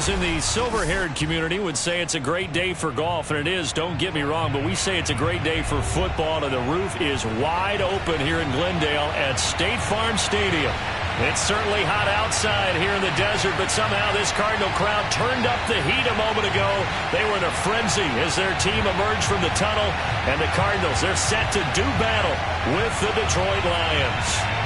Those in the silver-haired community would say it's a great day for golf, and it is, don't get me wrong, but we say it's a great day for football, and the roof is wide open here in Glendale at State Farm Stadium. It's certainly hot outside here in the desert, but somehow this Cardinal crowd turned up the heat a moment ago. They were in a frenzy as their team emerged from the tunnel, and the Cardinals, they're set to do battle with the Detroit Lions.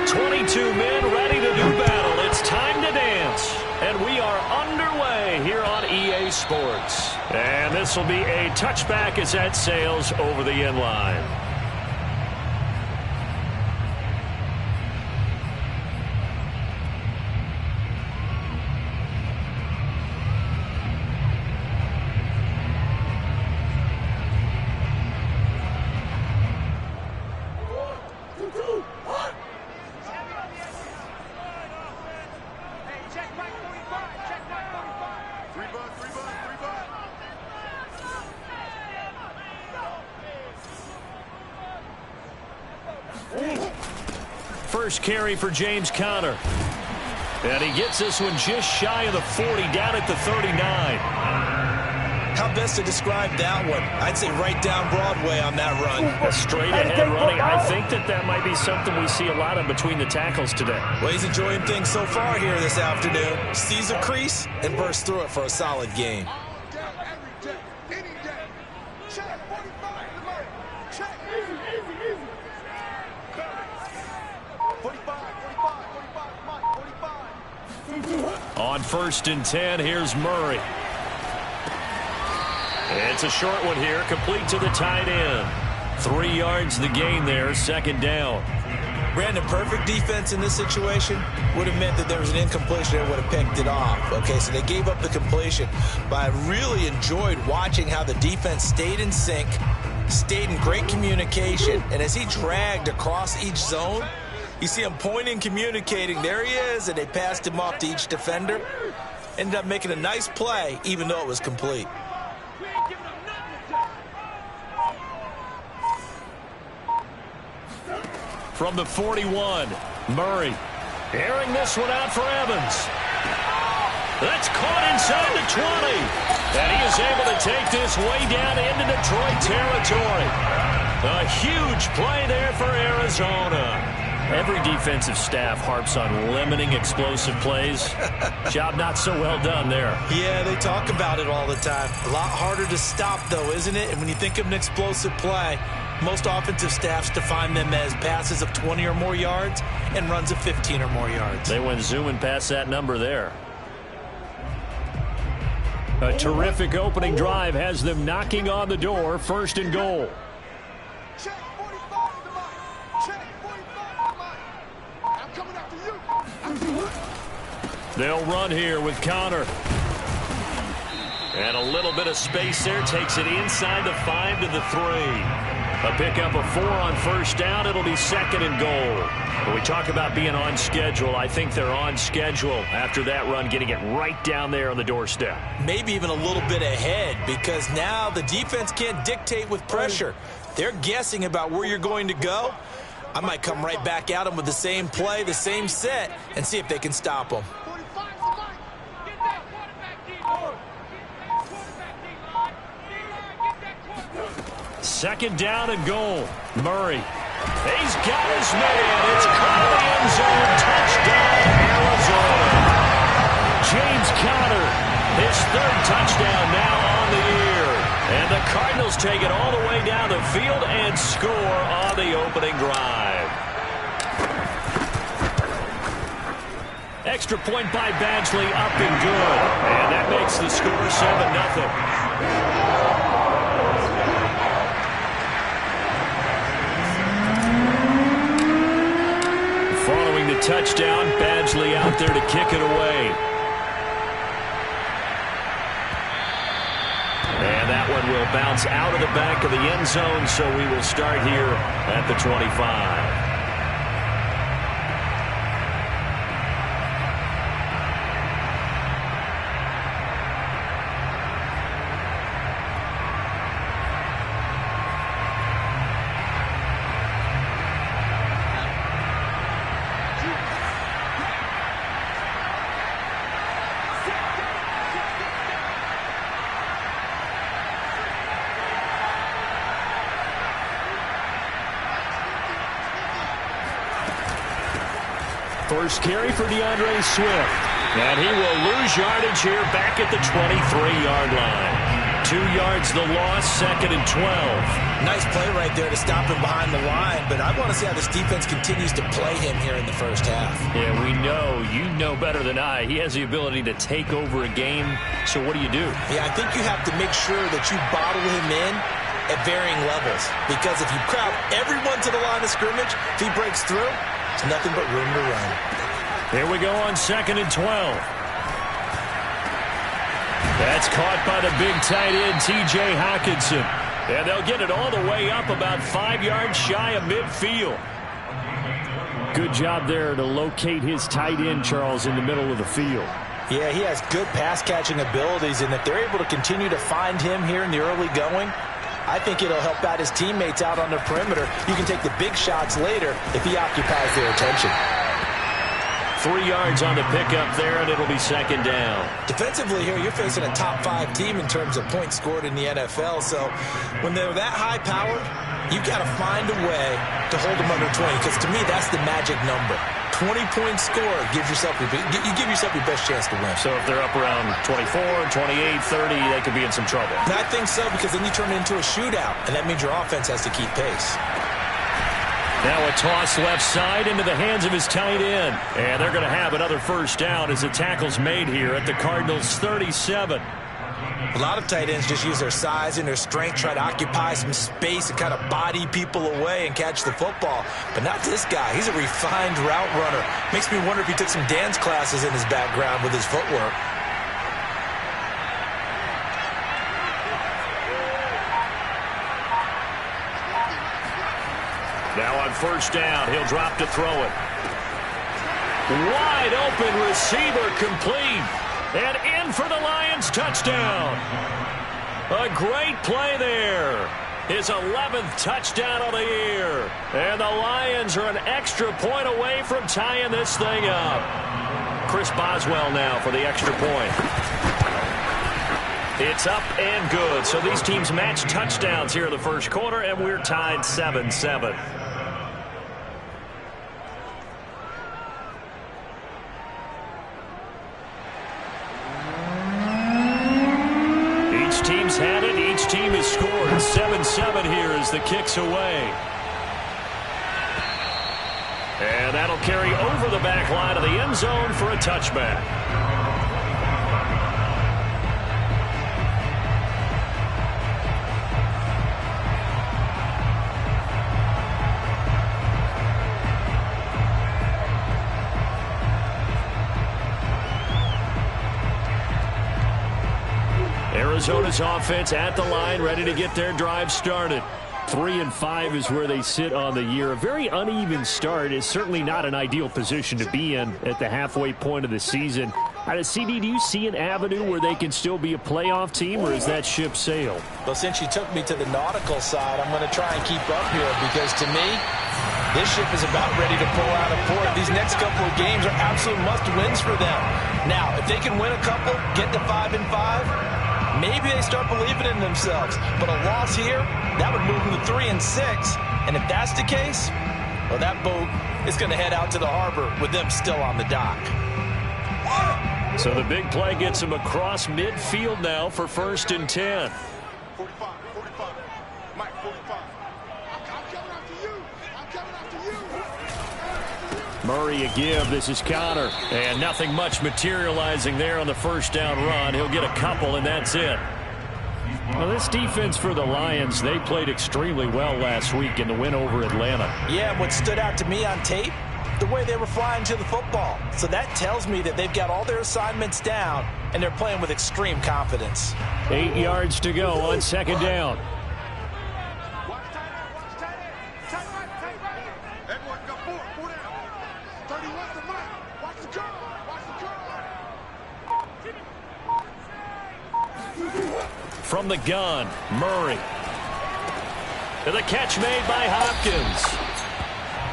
22 men ready to do battle. It's time to dance. And we are underway here on EA Sports. And this will be a touchback as that sails over the end line. First carry for James Conner. And he gets this one just shy of the 40, down at the 39. How best to describe that one? I'd say right down Broadway on that run. A straight-ahead running. I think that might be something we see a lot of between the tackles today. Well, he's enjoying things so far here this afternoon. Sees a crease and bursts through it for a solid game. On 1st and 10, here's Murray. It's a short one here, complete to the tight end. 3 yards the gain there, 2nd down. Brandon, perfect defense in this situation would have meant that there was an incompletion that would have picked it off. Okay, so they gave up the completion, but I really enjoyed watching how the defense stayed in sync, stayed in great communication, and as he dragged across each zone, you see him pointing, communicating. There he is, and they passed him off to each defender. Ended up making a nice play, even though it was complete. From the 41, Murray airing this one out for Evans. That's caught inside the 20. And he is able to take this way down into Detroit territory. A huge play there for Arizona. Every defensive staff harps on limiting explosive plays. Job not so well done there. Yeah, they talk about it all the time. A lot harder to stop, though, isn't it? And when you think of an explosive play, most offensive staffs define them as passes of 20 or more yards and runs of 15 or more yards. They went zooming past that number there. A terrific opening drive has them knocking on the door. 1st and goal. They'll run here with Conner. And a little bit of space there. Takes it inside the 5 to the 3. A pickup of 4 on 1st down. It'll be 2nd and goal. When we talk about being on schedule, I think they're on schedule after that run, getting it right down there on the doorstep. Maybe even a little bit ahead, because now the defense can't dictate with pressure. They're guessing about where you're going to go. I might come right back at them with the same play, the same set, and see if they can stop them. 2nd down and goal. Murray. He's got his man. It's caught in the end zone. Touchdown, Arizona. James Conner, his 3rd touchdown now on the year. And the Cardinals take it all the way down the field and score on the opening drive. Extra point by Badgley, up and good. And that makes the score 7-0. Following the touchdown, Badgley out there to kick it away. And that one will bounce out of the back of the end zone, so we will start here at the 25. First carry for DeAndre Swift. And he will lose yardage here back at the 23-yard line. 2 yards the loss, 2nd and 12. Nice play right there to stop him behind the line, but I want to see how this defense continues to play him here in the first half. Yeah, we know. You know better than I. He has the ability to take over a game, so what do you do? Yeah, I think you have to make sure that you bottle him in at varying levels, because if you crowd everyone to the line of scrimmage, if he breaks through, it's nothing but room to run. Here we go on 2nd and 12. That's caught by the big tight end, T.J. Hockenson. And they'll get it all the way up about 5 yards shy of midfield. Good job there to locate his tight end, Charles, in the middle of the field. Yeah, he has good pass-catching abilities, and if they're able to continue to find him here in the early going, I think it'll help out his teammates out on the perimeter. You can take the big shots later if he occupies their attention. 3 yards on the pickup there, and it'll be 2nd down. Defensively here, you're facing a top-5 team in terms of points scored in the NFL, so when they're that high-powered, you got to find a way to hold them under 20, because to me, that's the magic number. 20-point score gives yourself you give yourself your best chance to win. So if they're up around 24, 28, 30, they could be in some trouble. And I think so, because then you turn it into a shootout, and that means your offense has to keep pace. Now a toss left side into the hands of his tight end. And they're going to have another first down as the tackle's made here at the Cardinals' 37. A lot of tight ends just use their size and their strength, try to occupy some space and kind of body people away and catch the football. But not this guy. He's a refined route runner. Makes me wonder if he took some dance classes in his background with his footwork. Now on first down, he'll drop to throw it. Wide open receiver complete. And in for the Lions touchdown. A great play there. His 11th touchdown of the year. And the Lions are an extra point away from tying this thing up. Chris Boswell now for the extra point. It's up and good. So these teams match touchdowns here in the first quarter, and we're tied 7-7. Each team's had it. Each team has scored. 7-7 here as the kick's away. And that'll carry over the back line of the end zone for a touchback. Arizona's offense at the line, ready to get their drive started. 3-5 is where they sit on the year. A very uneven start is certainly not an ideal position to be in at the halfway point of the season. CD, do you see an avenue where they can still be a playoff team, or is that ship sailed? Well, since you took me to the nautical side, I'm going to try and keep up here, because to me, this ship is about ready to pull out of port. These next couple of games are absolute must-wins for them. Now, if they can win a couple, get to 5-5, maybe they start believing in themselves. But a loss here, that would move them to 3-6. And if that's the case, well, that boat is going to head out to the harbor with them still on the dock. So the big play gets them across midfield now for 1st and 10. 45, Mike, 45. I'm coming after you. I'm coming after you. Murray a give. This is Connor. And nothing much materializing there on the first down run. He'll get a couple, and that's it. Well, this defense for the Lions, they played extremely well last week in the win over Atlanta. Yeah, what stood out to me on tape, the way they were flying to the football. So that tells me that they've got all their assignments down, and they're playing with extreme confidence. 8 yards to go on 2nd down. From the gun, Murray. And the catch made by Hopkins.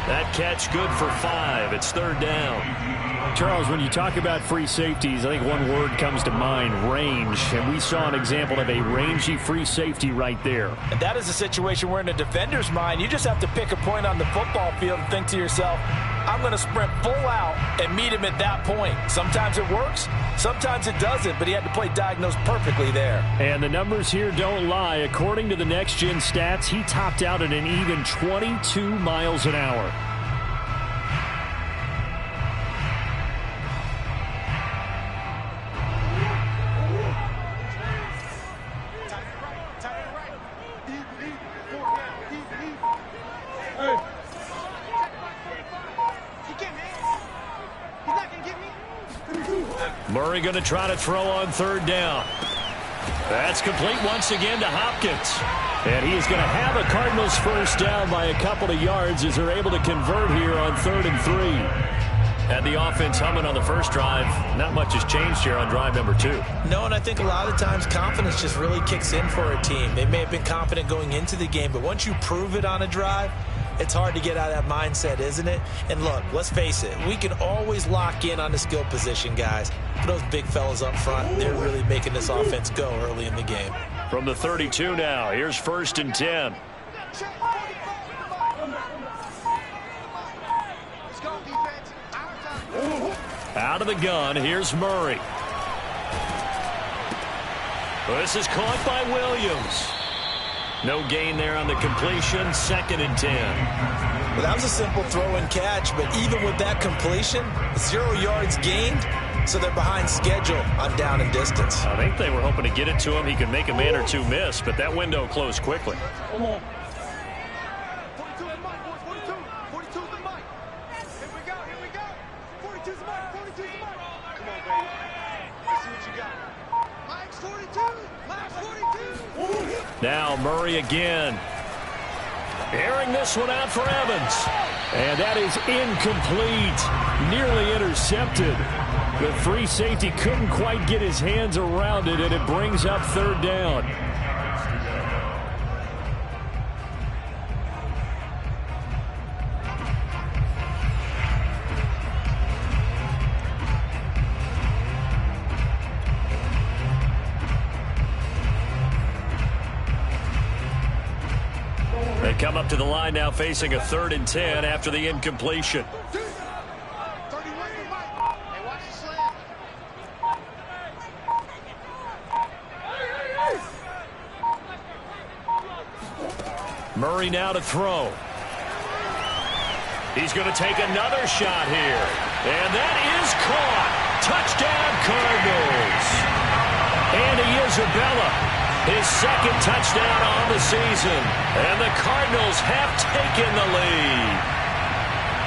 That catch good for 5. It's 3rd down. Charles, when you talk about free safeties, I think one word comes to mind, range. And we saw an example of a rangy free safety right there. And that is a situation where in a defender's mind, you just have to pick a point on the football field and think to yourself, I'm going to sprint full out and meet him at that point. Sometimes it works, sometimes it doesn't, but he had to play diagnose perfectly there. And the numbers here don't lie. According to the Next Gen stats, he topped out at an even 22 miles an hour. Murray going to try to throw on third down. That's complete once again to Hopkins. And he is going to have a Cardinals first down by a couple of yards as they're able to convert here on 3rd and 3. Had the offense humming on the first drive. Not much has changed here on drive number 2. No, and I think a lot of times confidence just really kicks in for a team. They may have been confident going into the game, but once you prove it on a drive, it's hard to get out of that mindset, isn't it? And look, let's face it, we can always lock in on the skill position, guys. But those big fellas up front, they're really making this offense go early in the game. From the 32 now, here's 1st and 10. Out of the gun, here's Murray. This is caught by Williams. No gain there on the completion, 2nd and 10. Well, that was a simple throw and catch, but even with that completion, 0 yards gained, so they're behind schedule on down and distance. I think they were hoping to get it to him. He could make a man or two miss, but that window closed quickly. 42 is Mike, boys. 42. 42 is the Mike. Here we go. Here we go. 42 is Mike. 42 is Mike. Come on, baby. Let's see what you got. Mike's 42. Mike's 42. Now Murray again. Airing this one out for Evans. And that is incomplete. Nearly intercepted. The free safety couldn't quite get his hands around it, and it brings up 3rd down. They come up to the line now facing a 3rd and 10 after the incompletion. 31 for Mike. Hey, watch the slant. Murray now to throw. He's going to take another shot here. And that is caught. Touchdown, Cardinals. Andy Isabella, his 2nd touchdown on the season. And the Cardinals have taken the lead.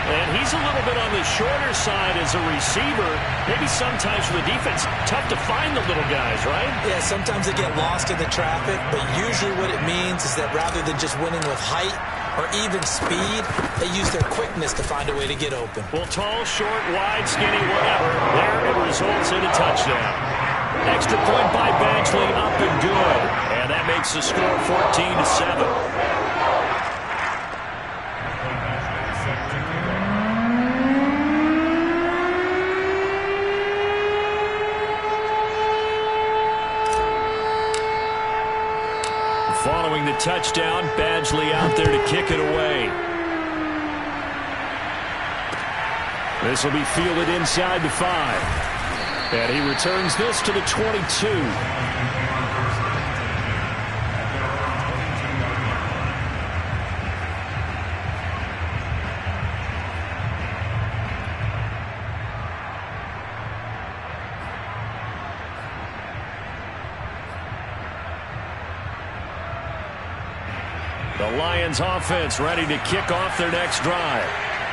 And he's a little bit on the shorter side as a receiver. Maybe sometimes for the defense, tough to find the little guys, right? Yeah, sometimes they get lost in the traffic, but usually what it means is that rather than just winning with height or even speed, they use their quickness to find a way to get open. Well, tall, short, wide, skinny, whatever, there it results in a touchdown. Extra point by Badgley, up and good. And that makes the score 14-7. Following the touchdown, Badgley out there to kick it away. This will be fielded inside the 5. And he returns this to the 22. The Lions offense ready to kick off their next drive.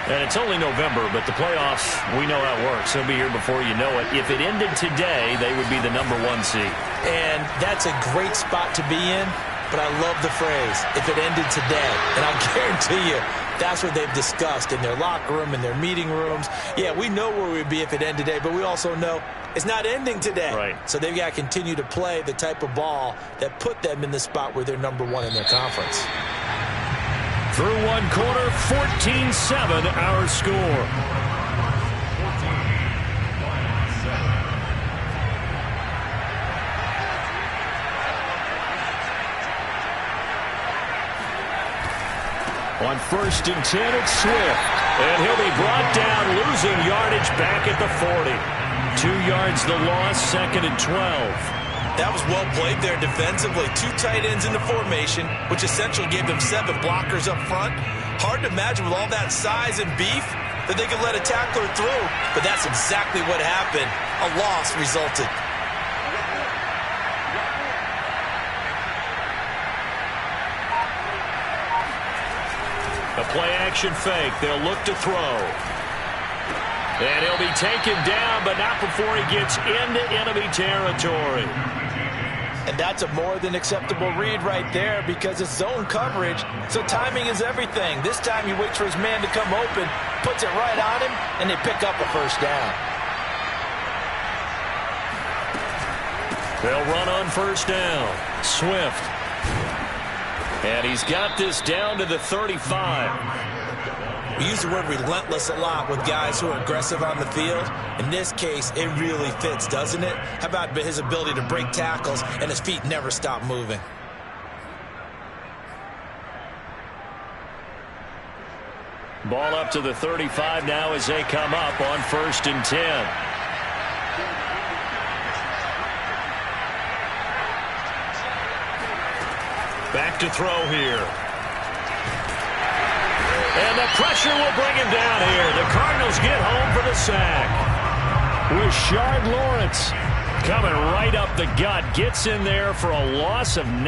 And it's only November, but the playoffs, we know how it works. They'll be here before you know it. If it ended today, they would be the #1 seed. And that's a great spot to be in, but I love the phrase, if it ended today. And I'll guarantee you, that's what they've discussed in their locker room, in their meeting rooms. Yeah, we know where we'd be if it ended today, but we also know it's not ending today. Right. So they've got to continue to play the type of ball that put them in the spot where they're #1 in their conference. Through one quarter, 14-7 our score. On 1st and 10, it's Swift. And he'll be brought down, losing yardage back at the 40. 2 yards the loss, 2nd and 12. That was well played there defensively. 2 tight ends in the formation, which essentially gave them 7 blockers up front. Hard to imagine with all that size and beef that they could let a tackler through. But that's exactly what happened. A loss resulted. A play-action fake. They'll look to throw. And he'll be taken down, but not before he gets into enemy territory. And that's a more than acceptable read right there because it's zone coverage, so timing is everything. This time he waits for his man to come open, puts it right on him, and they pick up a first down. They'll run on first down. Swift. And he's got this down to the 35. We use the word relentless a lot with guys who are aggressive on the field. In this case, it really fits, doesn't it? How about his ability to break tackles and his feet never stop moving? Ball up to the 35 now as they come up on 1st and 10. Back to throw here. And the pressure will bring him down here. The Cardinals get home for the sack. Rashard Lawrence coming right up the gut. Gets in there for a loss of 9.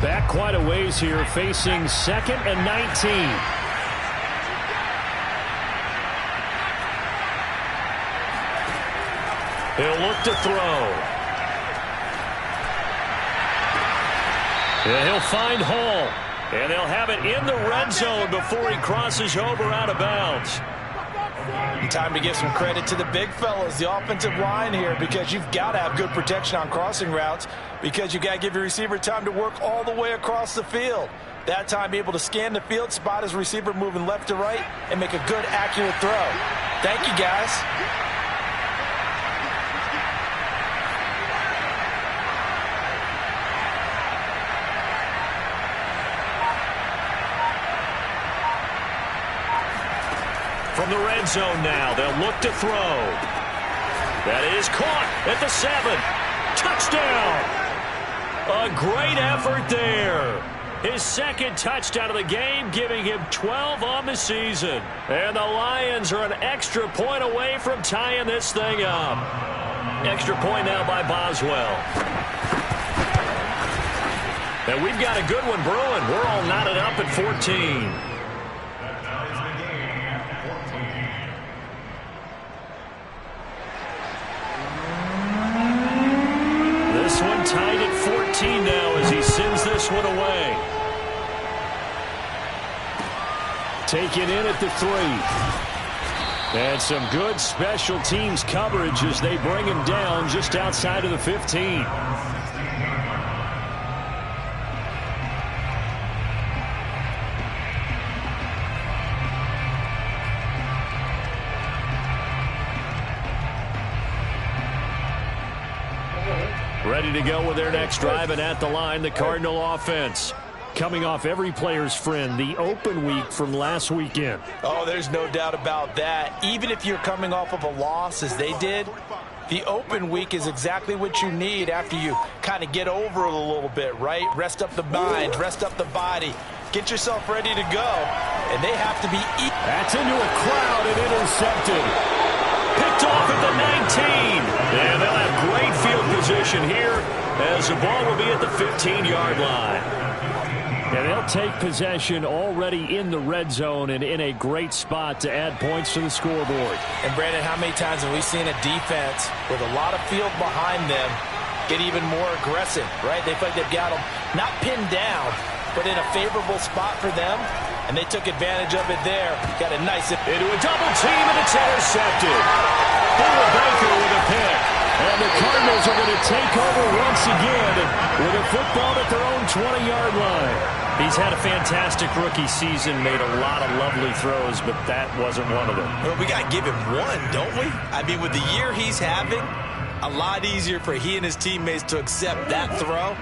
Back quite a ways here, facing 2nd and 19. He'll look to throw. And he'll find Hall. And they'll have it in the red zone before he crosses over out of bounds. And time to give some credit to the big fellas, the offensive line here, because you've got to have good protection on crossing routes because you've got to give your receiver time to work all the way across the field. That time, be able to scan the field, spot his receiver moving left to right, and make a good, accurate throw. Thank you, guys. From the red zone now, they'll look to throw. That is caught at the 7. Touchdown! A great effort there. His 2nd touchdown of the game, giving him 12 on the season. And the Lions are an extra point away from tying this thing up. Extra point now by Boswell. And we've got a good one brewing. We're all knotted up at 14. This one tied at 14 now as he sends this one away. Taken in at the 3. And some good special teams coverage as they bring him down just outside of the 15. Ready to go with their next drive, and at the line, the Cardinal offense. Coming off every player's friend, the open week from last weekend. Oh, there's no doubt about that. Even if you're coming off of a loss, as they did, the open week is exactly what you need after you kind of get over it a little bit, right? Rest up the mind, rest up the body, get yourself ready to go, and they have to be... That's into a crowd and intercepted. Picked off at the 19. And they'll have great field position here as the ball will be at the 15-yard line. And they'll take possession already in the red zone and in a great spot to add points to the scoreboard. And, Brandon, how many times have we seen a defense with a lot of field behind them get even more aggressive, right? They feel like they've got them not pinned down, but in a favorable spot for them, and they took advantage of it there. Got a nice... Into a double team, and it's intercepted. Baker with a pick. And the Cardinals are going to take over once again with a football at their own 20-yard line. He's had a fantastic rookie season, made a lot of lovely throws, but that wasn't one of them. Well, we got to give him one, don't we? I mean, with the year he's having, a lot easier for he and his teammates to accept that throw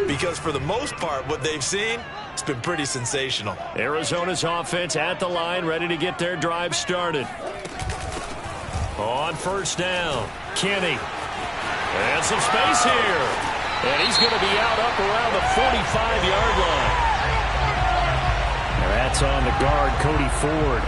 because for the most part, what they've seen, it's been pretty sensational. Arizona's offense at the line, ready to get their drive started. On first down, Kenny. And some space here. And he's going to be out up around the 45-yard line. And that's on the guard, Cody Ford.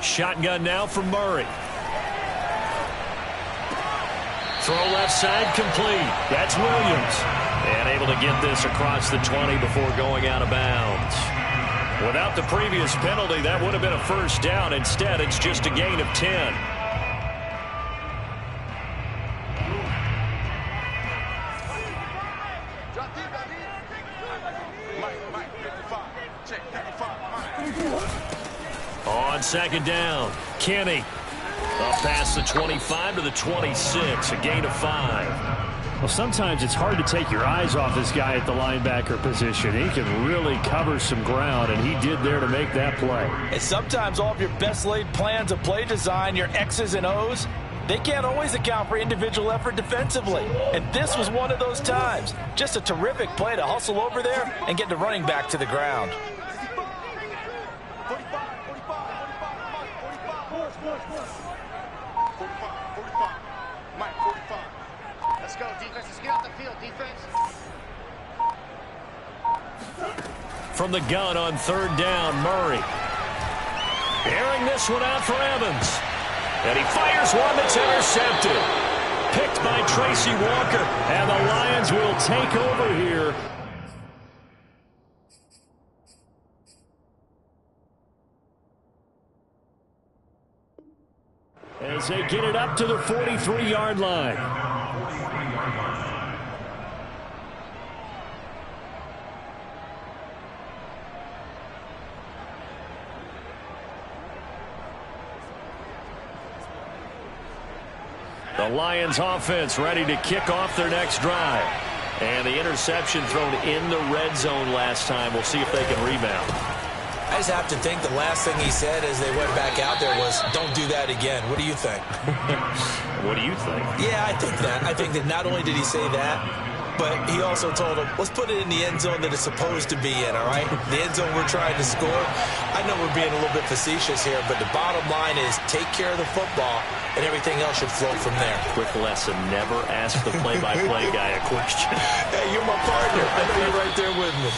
Shotgun now from Murray. Throw left side complete. That's Williams. And able to get this across the 20 before going out of bounds. Without the previous penalty, that would have been a first down. Instead, it's just a gain of 10. On second down, Kenny. Up past the 25 to the 26, a gain of 5. Well, sometimes it's hard to take your eyes off this guy at the linebacker position. He can really cover some ground, and he did there to make that play. And sometimes all of your best laid plans of play design, your X's and O's, they can't always account for individual effort defensively. And this was one of those times. Just a terrific play to hustle over there and get the running back to the ground. Let's go, defense. Let's get out the field, defense. From the gun on third down, Murray. Airing this one out for Evans. And he fires one that's intercepted. Picked by Tracy Walker. And the Lions will take over here. As they get it up to the 43-yard line. The Lions offense ready to kick off their next drive. And the interception thrown in the red zone last time. We'll see if they can rebound. I just have to think the last thing he said as they went back out there was, don't do that again. What do you think? What do you think? Yeah, I think that. I think that not only did he say that, but he also told him, let's put it in the end zone that it's supposed to be in, all right? The end zone we're trying to score. I know we're being a little bit facetious here, but the bottom line is take care of the football, and everything else should flow from there. Quick lesson, never ask the play-by-play guy a question. Hey, you're my partner. I know you're right there with me.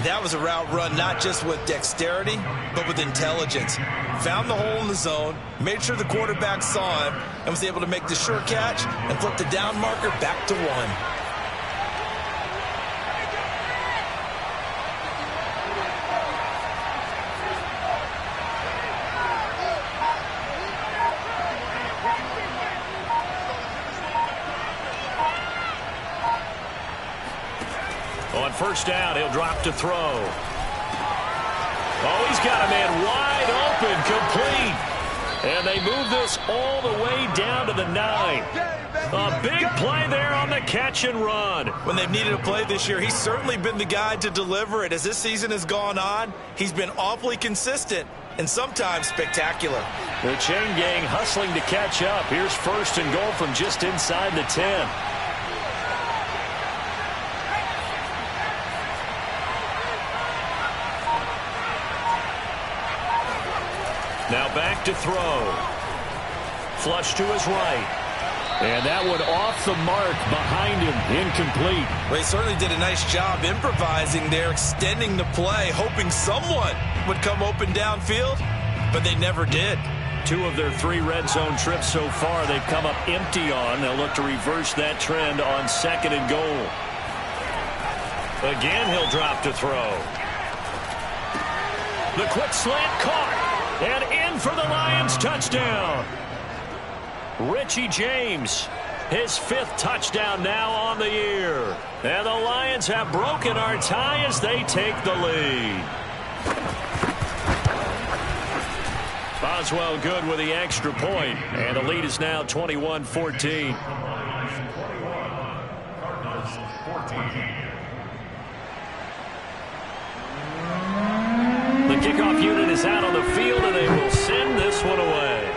That was a route run not just with dexterity, but with intelligence. Found the hole in the zone, made sure the quarterback saw him, and was able to make the sure catch and flip the down marker back to 1. On first down, he'll drop to throw. Oh, he's got a man wide open, complete. And they move this all the way down to the 9. A big play there on the catch and run. When they've needed a play this year, he's certainly been the guy to deliver it. As this season has gone on, he's been awfully consistent and sometimes spectacular. The chain gang hustling to catch up. Here's first and goal from just inside the 10. Now back to throw. Flush to his right. And that one off the mark behind him. Incomplete. Well, he certainly did a nice job improvising there, extending the play, hoping someone would come open downfield, but they never did. 2 of their 3 red zone trips so far they've come up empty on. They'll look to reverse that trend on 2nd and goal. Again, he'll drop to throw. The quick slant caught. And in for the Lions touchdown. Richie James, his 5th touchdown now on the year. And the Lions have broken our tie as they take the lead. Boswell good with the extra point, and the lead is now 21-14. The kickoff unit is out on the field, and they will send this one away.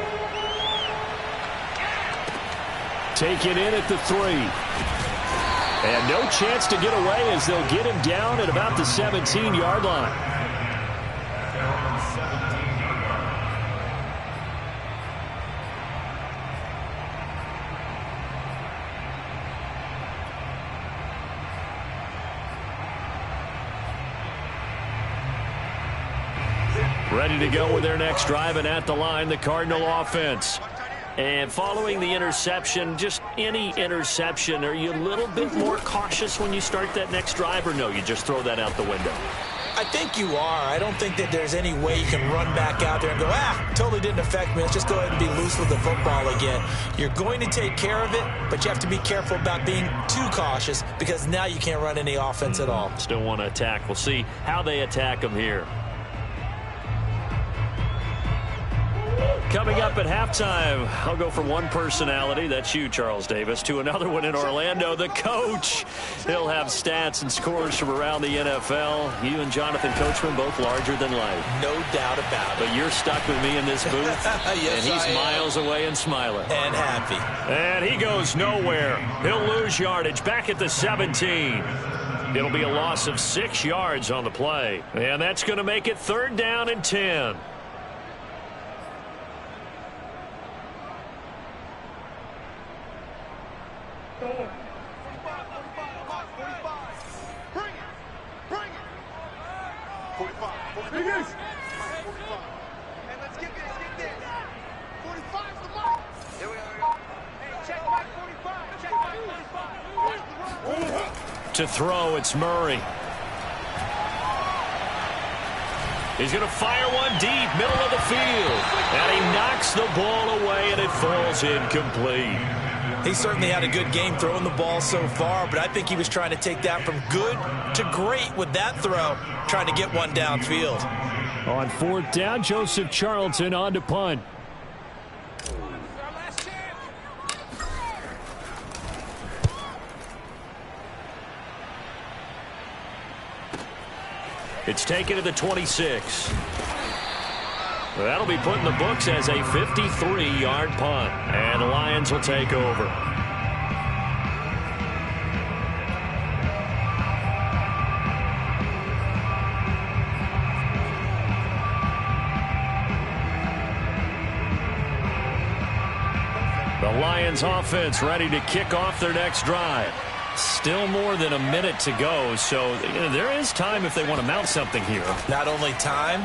Taken in at the 3. And no chance to get away as they'll get him down at about the 17-yard line. Ready to go with their next drive, and at the line, the Cardinal offense. And following the interception, just any interception, are you a little bit more cautious when you start that next drive, or no, you just throw that out the window? I think you are. I don't think that there's any way you can run back out there and go, totally didn't affect me. Let's just go ahead and be loose with the football again. You're going to take care of it, but you have to be careful about being too cautious because now you can't run any offense at all. Still want to attack. We'll see how they attack them here. Coming up at halftime, I'll go from one personality, that's you, Charles Davis, to another one in Orlando, the coach. He'll have stats and scores from around the NFL. You and Jonathan Coachman, both larger than life. No doubt about it. But you're stuck with me in this booth, yes, and he's miles away and smiling. And happy. And he goes nowhere. He'll lose yardage back at the 17. It'll be a loss of 6 yards on the play. And that's going to make it 3rd down and 10. To throw, it's Murray. He's going to fire one deep, middle of the field. And he knocks the ball away, and it falls incomplete. He certainly had a good game throwing the ball so far, but I think he was trying to take that from good to great with that throw, trying to get one downfield. On 4th down, Joseph Charlton on to punt. It's taken to the 26. That'll be put in the books as a 53-yard punt. And the Lions will take over. The Lions offense ready to kick off their next drive. Still more than a minute to go, so there is time if they want to mount something here. Not only time,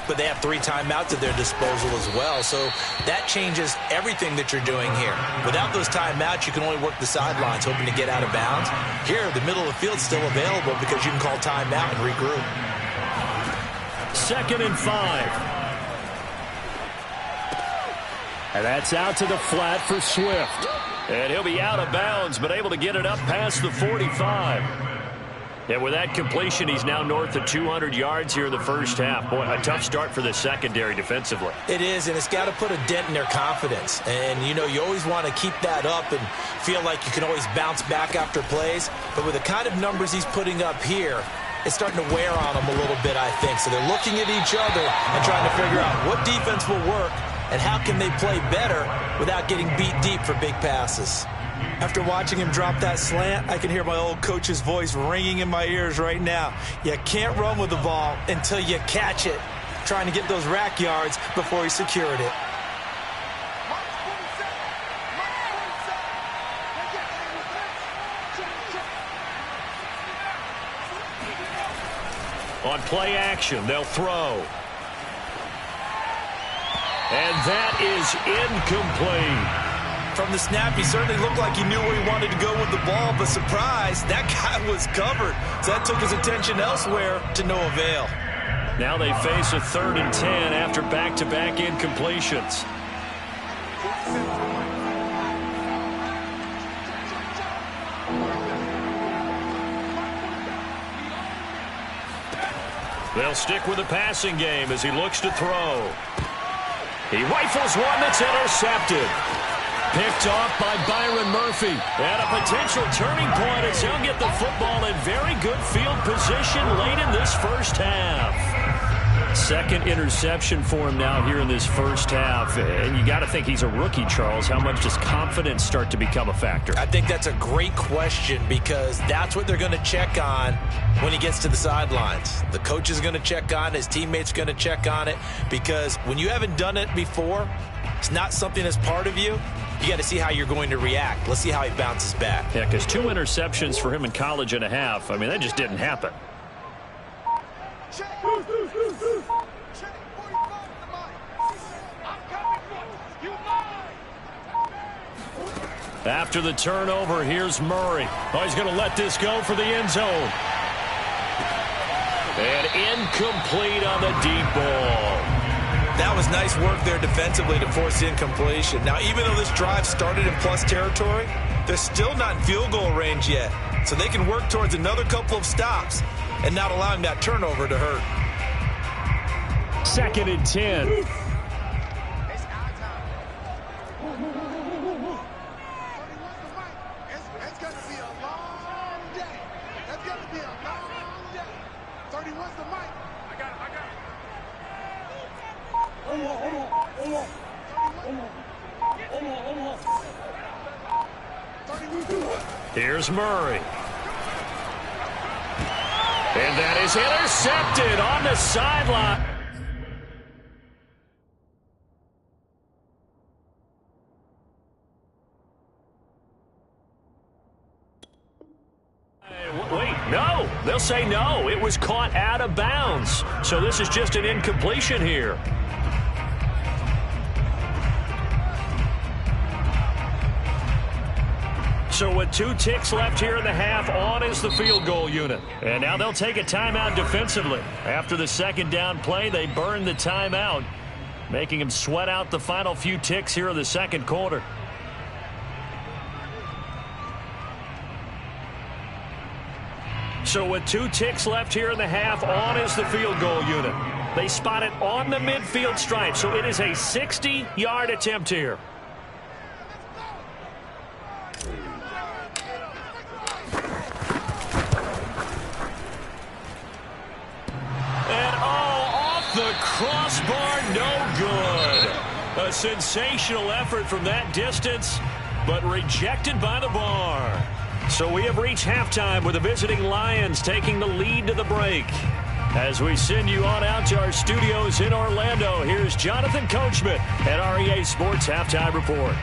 but they have 3 timeouts at their disposal as well, so that changes everything that you're doing here. Without those timeouts, you can only work the sidelines, hoping to get out of bounds. Here, the middle of the field's still available because you can call timeout and regroup. 2nd and 5. And that's out to the flat for Swift. And he'll be out of bounds, but able to get it up past the 45. And with that completion, he's now north of 200 yards here in the first half. Boy, a tough start for the secondary defensively. It is, and it's got to put a dent in their confidence. And, you know, you always want to keep that up and feel like you can always bounce back after plays. But with the kind of numbers he's putting up here, it's starting to wear on them a little bit, I think. So they're looking at each other and trying to figure out what defense will work and how can they play better without getting beat deep for big passes. After watching him drop that slant, I can hear my old coach's voice ringing in my ears right now. You can't run with the ball until you catch it. Trying to get those rack yards before he secured it. On play action, they'll throw. And that is incomplete. From the snap, he certainly looked like he knew where he wanted to go with the ball, but surprise, that guy was covered. So that took his attention elsewhere to no avail. Now they face a 3rd and 10 after back-to-back incompletions. They'll stick with the passing game as he looks to throw. He rifles one that's intercepted. Picked off by Byron Murphy. And a potential turning point as he'll get the football in very good field position late in this first half. 2nd interception for him now here in this first half. And you got to think he's a rookie, Charles. How much does confidence start to become a factor? I think that's a great question because that's what they're going to check on when he gets to the sidelines. The coach is going to check on it. His teammates are going to check on it because when you haven't done it before, it's not something that's part of you. You got to see how you're going to react. Let's see how he bounces back. Yeah, because 2 interceptions for him in college and a half. I mean, that just didn't happen. After the turnover, here's Murray. Oh, he's going to let this go for the end zone. And incomplete on the deep ball. That was nice work there defensively to force incompletion. Now, even though this drive started in plus territory, they're still not in field goal range yet. So they can work towards another couple of stops and not allowing that turnover to hurt. 2nd and 10. Here's Murray. And that is intercepted on the sideline. Wait, no. They'll say no. It was caught out of bounds. So this is just an incompletion here. So with 2 ticks left here in the half, on is the field goal unit. And now they'll take a timeout defensively. After the 2nd down play, they burn the timeout, making them sweat out the final few ticks here in the 2nd quarter. So with 2 ticks left here in the half, on is the field goal unit. They spot it on the midfield stripe, so it is a 60-yard attempt here. The crossbar, no good. A sensational effort from that distance, but rejected by the bar. So we have reached halftime with the visiting Lions taking the lead to the break. As we send you on out to our studios in Orlando, here's Jonathan Coachman at REA Sports Halftime Report.